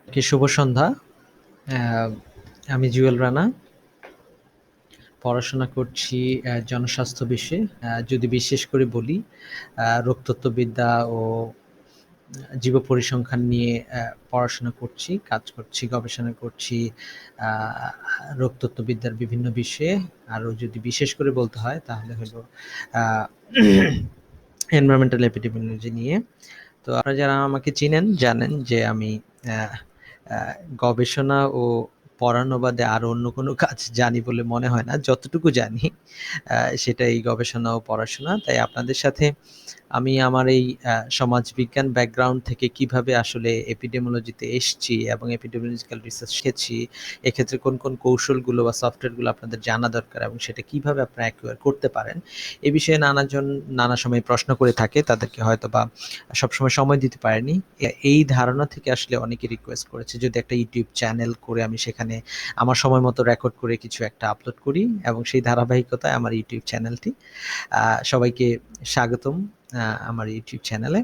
কি শুভ সন্ধ্যা। আহ, আমি জুয়েল রানা পড়াশোনা করছি জনস্বাস্থ্য বিষয়ে। যদি বিশেষ করে বলি রোগতত্ত্ববিদ্যা ও জীব পরিসংখ্যান নিয়ে পড়াশোনা করছি, কাজ করছি, গবেষণা করছি রোগতত্ত্ববিদ্যার বিভিন্ন বিষয়ে। আরও যদি বিশেষ করে বলতে হয় তাহলে হলো এনভায়রনমেন্টাল এপিডেমিওলজি নিয়ে। তো আপনারা যারা আমাকে চিনেন জানেন যে আমি আহ, আহ, গবেষণা ও পড়ানো বাদে আর অন্য কোনো কাজ জানি বলে মনে হয় না। যতটুকু জানি সেটা এই গবেষণা ও পড়াশোনা। তাই আপনাদের সাথে আমি আমার এই সমাজবিজ্ঞান ব্যাকগ্রাউন্ড থেকে কিভাবে আসলে এপিডেমিওলজিতে এসেছি এবং এপিডেমিওলজিক্যাল রিসার্চ শিখেছি, এক্ষেত্রে কোন কোন কৌশলগুলো বা সফটওয়্যারগুলো আপনাদের জানা দরকার এবং সেটা কিভাবে আপনারা অ্যাকুয়ার করতে পারেন, এ বিষয়ে নানাজন নানা সময় প্রশ্ন করে থাকে। তাদেরকে হয়তো বা সবসময় সময় দিতে পারেনি। এই ধারণা থেকে আসলে অনেকে রিকোয়েস্ট করেছে যদি একটা ইউটিউব চ্যানেল করে আমি সেখানে আমার সময় মতো রেকর্ড করে কিছু একটা আপলোড করি, এবং সেই ধারাবাহিকতায় আমার ইউটিউব চ্যানেলটি। সবাইকে স্বাগতম আমার ইউটিউব চ্যানেলে।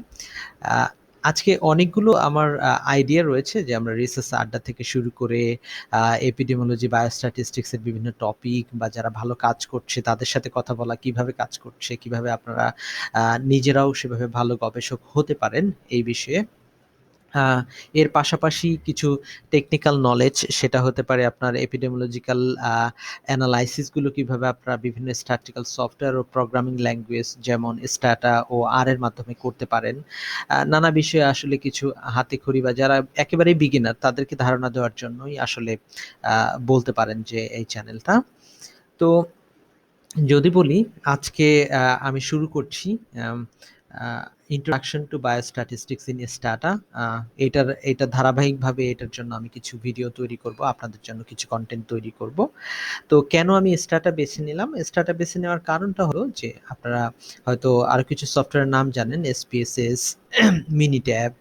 আজকে অনেকগুলো আমার আইডিয়া রয়েছে যে আমরা রিসার্চ আড্ডা থেকে শুরু করে এপিডেমিওলজি, বায়োস্ট্যাটিস্টিক্স এর বিভিন্ন টপিক বা যারা ভালো কাজ করছে তাদের সাথে কথা বলা, কিভাবে কাজ করছে, কিভাবে আপনারা নিজেরাও সেভাবে ভালো গবেষক হতে পারেন এই বিষয়ে। আহ, এর পাশাপাশি কিছু টেকনিক্যাল নলেজ, সেটা হতে পারে আপনার এপিডেমিওলজিক্যাল অ্যানালাইসিসগুলো কিভাবে আপনারা বিভিন্ন স্ট্যাটিস্টিক্যাল সফটওয়্যার ও প্রোগ্রামিং ল্যাঙ্গুয়েজ যেমন স্ট্যাটা ও আর এর মাধ্যমে করতে পারেন। নানা বিষয়ে আসলে কিছু হাতেখড়ি বা যারা একেবারেই বিগিনার তাদেরকে ধারণা দেওয়ার জন্যই আসলে বলতে পারেন যে এই চ্যানেলটা। তো যদি বলি আজকে আমি শুরু করছি ইন্ট্রোডাকশন টু বায়োস্ট্যাটিস্টিক্স ইন স্টাটা। এটা ধারাবাহিকভাবে এটার জন্য আমি কিছু ভিডিও তৈরি করব, আপনাদের জন্য কিছু কন্টেন্ট তৈরি করব। তো কেন আমি স্টাটা বেছে নিলাম? স্টাটা বেছে নেওয়ার কারণটা হলো যে আপনারা হয়তো আরো কিছু সফটওয়্যারের নাম জানেন, এসপিএসএস, মিনিট্যাব,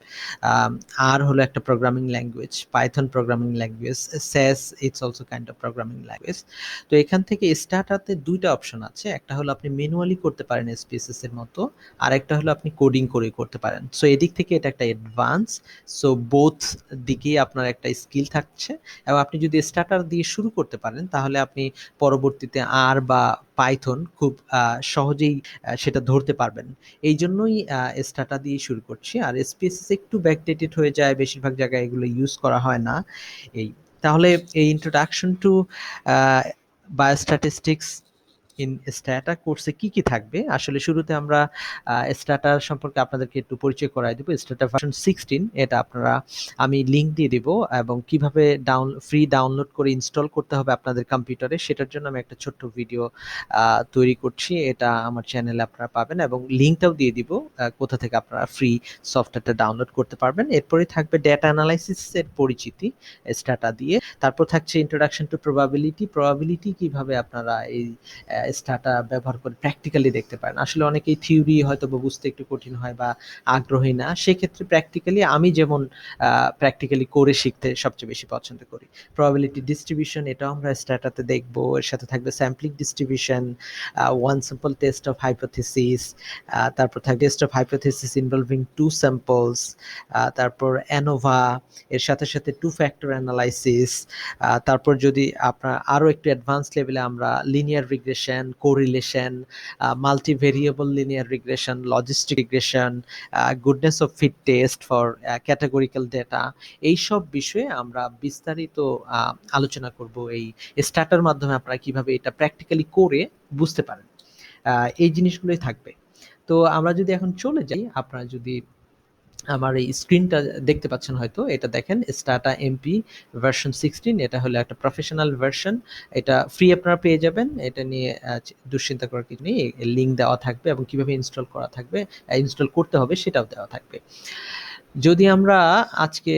আর হলো একটা programming language, Python programming language, SAS it's also kind of programming language. তো এখান থেকে স্টাটাতে দুইটা অপশন আছে, একটা হলো আপনি ম্যানুয়ালি করতে পারেন এসপিএসএস এর মতো, আর একটা হলো আপনি কোডিং করে করতে পারেন। সো এদিক থেকে এটা একটা অ্যাডভান্স। সো বোথ দিকেই আপনার একটা স্কিল থাকছে, এবং আপনি যদি স্টার্টার দিয়ে শুরু করতে পারেন তাহলে আপনি পরবর্তীতে আর বা পাইথন খুব সহজেই সেটা ধরতে পারবেন। এই জন্যই স্টাটা দিয়ে শুরু করছি। আর এসপিএসএস একটু ব্যাকডেটেড হয়ে যায়, বেশিরভাগ জায়গায় এগুলো ইউজ করা হয় না। এই তাহলে এই introduction to biostatistics in strata কোর্সে কি কি থাকবে? আসলে শুরুতে আমরা স্ট্যাটা সম্পর্কে আপনাদেরকে একটু পরিচয় করাই দেবো। স্ট্যাটা ভার্সন 16, এটা আপনারা আমি লিঙ্ক দিয়ে দিব, এবং কিভাবে ফ্রি ডাউনলোড করে ইনস্টল করতে হবে আপনাদের কম্পিউটারে সেটার জন্য আমি একটা ছোট্ট ভিডিও তৈরি করছি। এটা আমার চ্যানেলে আপনারা পাবেন, এবং লিঙ্কটাও দিয়ে দিব কোথা থেকে আপনারা ফ্রি সফটওয়্যারটা ডাউনলোড করতে পারবেন। এরপরে থাকবে ডেটা অ্যানালাইসিস এর পরিচিতি স্ট্যাটা দিয়ে। তারপর থাকছে ইন্ট্রোডাকশন টু প্রবাবিলিটি, প্রবাবিলিটি কিভাবে আপনারা এই স্ট্যাটা ব্যবহার করে প্র্যাকটিক্যালি দেখতে পারেন। আসলে অনেকেই থিওরি হয়তো বুঝতে একটু কঠিন হয় বা আগ্রহী না, সেক্ষেত্রে প্র্যাকটিক্যালি আমি যেমন প্র্যাকটিক্যালি করে শিখতে সবচেয়ে বেশি পছন্দ করি। প্রবাবিলিটি ডিস্ট্রিবিউশন, এটাও আমরা স্ট্যাটাতে দেখবো। এর সাথে থাকবে sampling distribution, one sample test of hypothesis, তারপর থাকবে test of hypothesis involving two samples, তারপর অ্যানোভা, এর সাথে সাথে টু ফ্যাক্টর অ্যানালাইসিস, তারপর যদি আপনার আরো একটু অ্যাডভান্স লেভেলে আমরা linear regression, correlation, multivariable linear regression, logistic regression, goodness of fit test for categorical data, এইসব বিষয়ে আমরা বিস্তারিত আলোচনা করব। এই স্টার্টার মাধ্যমে আপনারা কিভাবে এটা প্র্যাকটিক্যালি করে বুঝতে পারেন, এই জিনিসগুলোই থাকবে। তো আমরা যদি এখন চলে যাই, আপনারা যদি আমার এই স্ক্রিনটা দেখতে পাচ্ছেন, হয়তো এটা দেখেন স্টাটা এমপি ভার্সন 16, এটা হলো একটা প্রফেশনাল ভার্সন। এটা ফ্রি আপনারা পেয়ে যাবেন, এটা নিয়ে দুশ্চিন্তা করার কিছু নেই। লিঙ্ক দেওয়া থাকবে এবং কিভাবে ইনস্টল করা থাকবে, ইনস্টল করতে হবে সেটাও দেওয়া থাকবে। যদি আমরা আজকে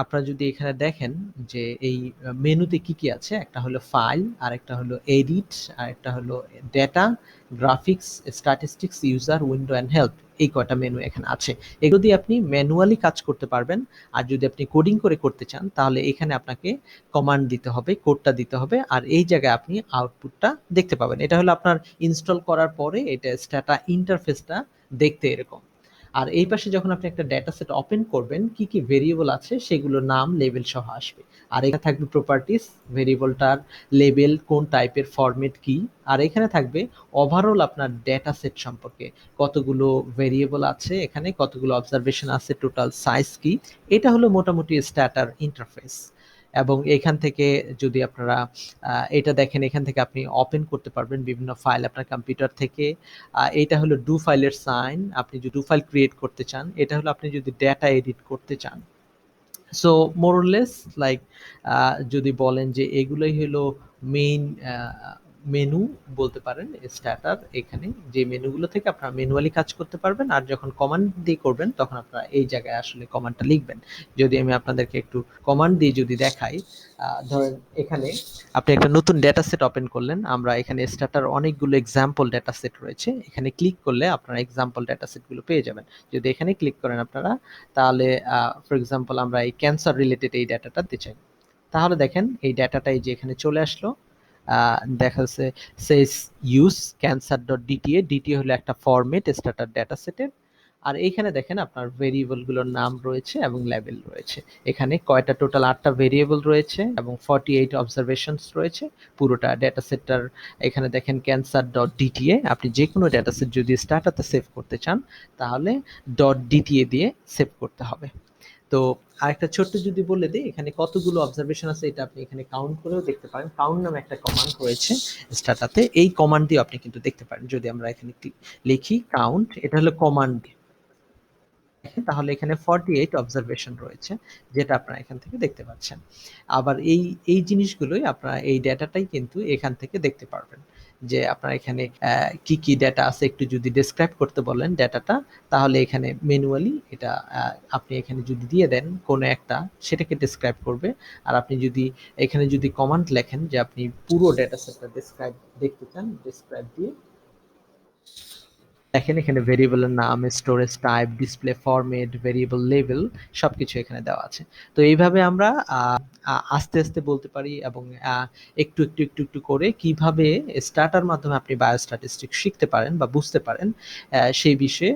আপনারা যদি এখানে দেখেন যে এই মেনুতে কি কি আছে, একটা হলো ফাইল, আর একটা হলো এডিট, আর একটা হলো data, graphics, statistics, user, window and help, এই কয়টা মেনু এখানে আছে। এগুলো দিয়ে আপনি ম্যানুয়ালি কাজ করতে পারবেন। আর যদি আপনি কোডিং করে করতে চান তাহলে এখানে আপনাকে কমান্ড দিতে হবে, কোডটা দিতে হবে, আর এই জায়গায় আপনি আউটপুটটা দেখতে পাবেন। এটা হলো আপনার ইনস্টল করার পরে এটা স্ট্যাটা ইন্টারফেসটা দেখতে এরকম। আর এই পাশে যখন আপনি একটা ডেটা সেট ওপেন করবেন, কি কি ভেরিয়েবল আছে সেগুলোর নাম, লেবেল সহ আসবে। আর এখানে থাকবে প্রপার্টিস, ভেরিয়েবলটার লেবেল, কোন টাইপের, ফরম্যাট কি। আর এখানে থাকবে ওভারঅল আপনার ডেটা সেট সম্পর্কে, কতগুলো ভেরিয়েবল আছে, এখানে কতগুলো অবজারভেশন আছে, টোটাল সাইজ কি। এটা হলো মোটামুটি স্ট্যাটার ইন্টারফেস। এবং এখান থেকে যদি আপনারা এটা দেখেন, এখান থেকে আপনি ওপেন করতে পারবেন বিভিন্ন ফাইল আপনার কম্পিউটার থেকে। এইটা হলো ডু ফাইলের সাইন, আপনি যদি ডু ফাইল ক্রিয়েট করতে চান। এটা হলো আপনি যদি ডেটা এডিট করতে চান। সো মোরলেস লাইক, যদি বলেন যে এগুলোই হলো মেইন মেনু বলতে পারেন স্ট্যাটার। এখানে যে মেনুগুলো থেকে আপনারা ম্যানুয়ালি কাজ করতে পারবেন, আর যখন কমান্ড দিয়ে করবেন তখন আপনারা এই জায়গায় আসলে কমান্ডটা লিখবেন। যদি আমি আপনাদেরকে একটু কমান্ড দিয়ে যদি দেখাই, ধরেন এখানে আপনি একটা নতুন ডেটা সেট ওপেন করলেন। আমরা এখানে স্ট্যাটার অনেকগুলো এক্সাম্পল ডেটা সেট রয়েছে, এখানে ক্লিক করলে আপনারা এক্সাম্পল ডেটা সেটগুলো পেয়ে যাবেন। যদি এখানে ক্লিক করেন আপনারা, তাহলে ফর এক্সাম্পল আমরা এই ক্যান্সার রিলেটেড এই ডাটাটা দিতে চাই। তাহলে দেখেন এই ডাটাটা এই যে এখানে চলে আসলো। দেখা যাচ্ছে SAS use cancer dot DTA, DTA হলো একটা ফরম্যাট স্ট্যাটার ডেটা সেটের। আর এইখানে দেখেন আপনার ভেরিয়েবল গুলোর নাম রয়েছে এবং লেবেল রয়েছে। এখানে কয়টা, টোটাল 8টা ভেরিয়েবল রয়েছে এবং 48 অবজারভেশনস রয়েছে পুরোটা ডেটা সেটটার। এখানে দেখেন ক্যান্সার ডট ডিটিএ, আপনি যে কোনো ডেটা সেট যদি স্টার্টাতে সেভ করতে চান তাহলে ডট ডিটিএ দিয়ে সেভ করতে হবে। তো আরেকটা ছোট্ট যদি বলে দিই, এখানে কতগুলো অবজারভেশন আছে এটা আপনি এখানে কাউন্ট করেও দেখতে পারেন। কাউন্ট নামে একটা কমান্ড রয়েছে স্টাটাতে, এই কমান্ড দিয়ে আপনি কিন্তু দেখতে পারেন। যদি আমরা এখানে লিখি কাউন্ট, এটা হলো কমান্ড, তাহলে এখানে 48 অবজারভেশন রয়েছে, যেটা আপনারা এখান থেকে দেখতে পাচ্ছেন। আবার এই এই জিনিসগুলোই আপনারা এই ডেটাটাই কিন্তু এখান থেকে দেখতে পারবেন, যে আপনার এখানে কি কি ডেটা আছে। একটু যদি ডেসক্রাইব করতে বলেন ডেটাটা, তাহলে এখানে ম্যানুয়ালি এটা আপনি এখানে যদি দিয়ে দেন কোনো একটা, সেটাকে ডেসক্রাইব করবে। আর আপনি যদি এখানে যদি কমান্ড লেখেন যে আপনি পুরো ডেটা সেটটা ডেসক্রাইব দেখতে চান, ডেসক্রাইব দিয়ে দেখেন এখানে ভেরিয়েবলের নাম, storage type, display format, variable level সবকিছু এখানে দেওয়া আছে। তো এইভাবে আমরা আস্তে আস্তে বলতে পারি, এবং একটু একটু একটু একটু করে কিভাবে স্টার্টার মাধ্যমে আপনি বায়োস্ট্যাটিস্টিক্স শিখতে পারেন বা বুঝতে পারেন, সেই বিষয়ে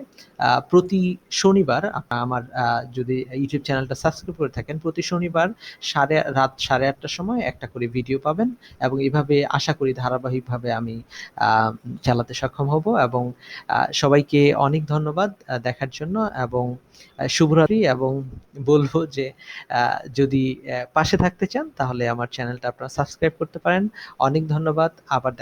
প্রতি শনিবার আমার যদি ইউটিউব চ্যানেলটা সাবস্ক্রাইব করে থাকেন, প্রতি শনিবার রাত 8:30টার সময় একটা করে ভিডিও পাবেন। এবং এইভাবে আশা করি ধারাবাহিকভাবে আমি চালাতে সক্ষম হব। এবং সবাইকে অনেক ধন্যবাদ দেখার জন্য, এবং শুভরাত্রি। এবং বলবো যে যদি পাশে থাকতে চান তাহলে আমার চ্যানেলটা আপনারা সাবস্ক্রাইব করতে পারেন। অনেক ধন্যবাদ, আবার দেখা